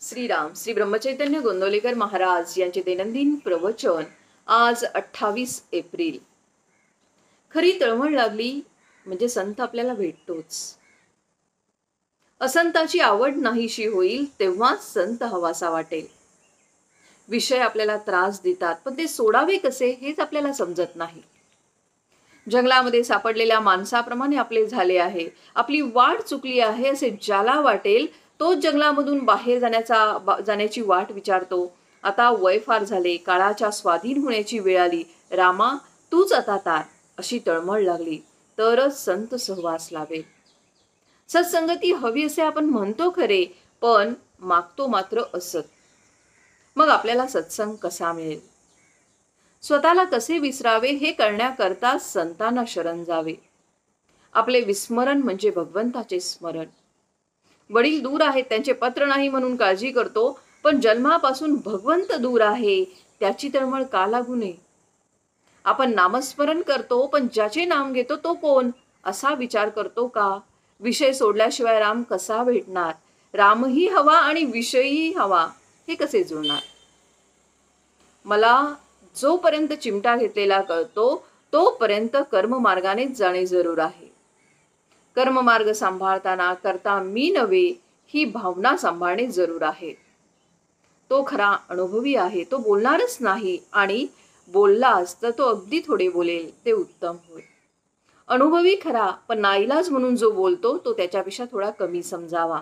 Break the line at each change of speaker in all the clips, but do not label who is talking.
श्रीराम श्री ब्रह्मचैतन्य गोंदवलेकर महाराज यांचे दैनंदिन प्रवचन आज 28 एप्रिल। खरी तळमळ लागली म्हणजे संत आपल्याला भेटतोच। असंताची आवड नाहीशी होईल तेव्हा संत हवासा वाटेल। विषय आपल्याला त्रास देतात पण ते सोडावे कसे हेच आपल्याला समजत नाही। जंगलामध्ये सापडलेल्या माणसाप्रमाणे आपले झाले आहे। आपली वाट चुकली आहे असे ज्याला वाटेल तो जंगलामधून बाहेर जाण्याची वाट विचारतो। आता वय फार झाले, काळाच्या स्वाधीन होण्याची वेळ आली। रामा तूच आता तार, अशी तळमळ लागली तरच संत सहवास लावेल। सत्संगती हवी असे आपण म्हणतो खरे, पण मागतो मात्र असत। मग आपल्याला सत्संग कसा मिळेल? स्वतःला कसे विसरावे हे करण्याकरता संतांना शरण जावे। आपले विस्मरण म्हणजे भगवंताचे स्मरण। वडील दूर आहेत, त्यांचे पत्र नाही म्हणून काळजी करतो, पण जन्मापासून भगवंत दूर आहे त्याची तळमळ का लागू नये? आपण नामस्मरण करतो पण ज्याचे नाम घेतो तो कोण असा विचार करतो का? विषय सोडल्याशिवाय राम कसा भेटणार? रामही हवा आणि विषयही हवा, हे कसे जुळणार? मला जोपर्यंत चिमटा घेतलेला कळतो तोपर्यंत कर्ममार्गानेच जाणे जरूर आहे। कर्ममार्ग सांभाळताना करता मी नव्हे ही भावना सांभाळणे जरूर आहे। तो खरा अनुभवी आहे, तो बोलणारच नाही, आणि बोललाच तर तो अगदी थोडे बोलेल ते उत्तम होय। अनुभवी खरा, पण नाईलाज म्हणून जो बोलतो तो त्याच्यापेक्षा थोडा कमी समजावा।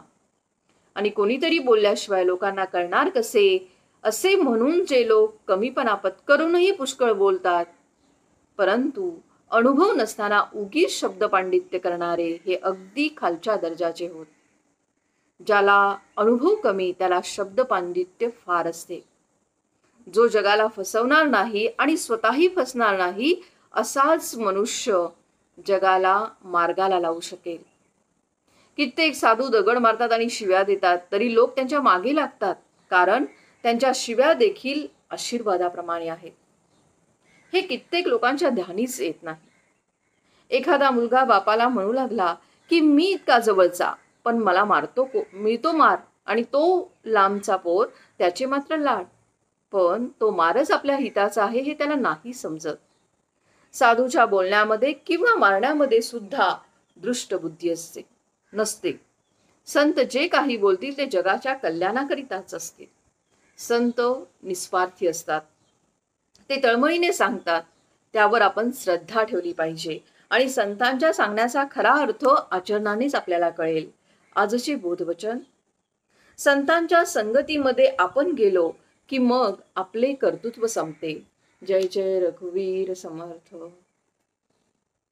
आणि कोणीतरी बोलल्याशिवाय लोकांना कळणार कसे असे म्हणून जे लोक कमीपणा पत्करूनही पुष्कळ बोलतात, परंतु अनुभव नसताना उगीच शब्द पांडित्य करणारे हे अगदी खालच्या दर्जाचे होत। ज्याला अनुभव कमी त्याला शब्द पांडित्य फार असते। जो जगाला फसवणार नाही आणि स्वतःही फसणार नाही असाच मनुष्य जगाला मार्गाला लावू शकेल। कित्येक साधू दगड मारतात आणि शिव्या देतात तरी लोक त्यांच्या मागे लागतात, कारण त्यांच्या शिव्या देखील आशीर्वादाप्रमाणे आहेत। हे कित्येक लोकांच्या ध्यानीच येत नाही। एखादा मुलगा बापाला म्हणू लागला की मी इतका जवळचा पण मला मिळतो मार, आणि तो लांबचा पोर त्याचे मात्र लाड, पण तो मारच आपल्या हिताचा आहे हे त्याला नाही समजत। साधूच्या बोलण्यामध्ये किंवा मारण्यामध्ये सुद्धा दृष्ट बुद्धी नसते। संत जे काही बोलतील ते जगाच्या कल्याणाकरिताच असते। संत निस्वार्थी असतात, ते तळमळीने सांगतात, त्यावर आपण श्रद्धा ठेवली पाहिजे आणि संतांच्या सांगण्याचा खरा अर्थ आचरणानेच आपल्याला कळेल। आजचे बोधवचन: संतांच्या संगतीमध्ये आपण गेलो की मग आपले कर्तृत्व संपते। जय जय रघुवीर समर्थ।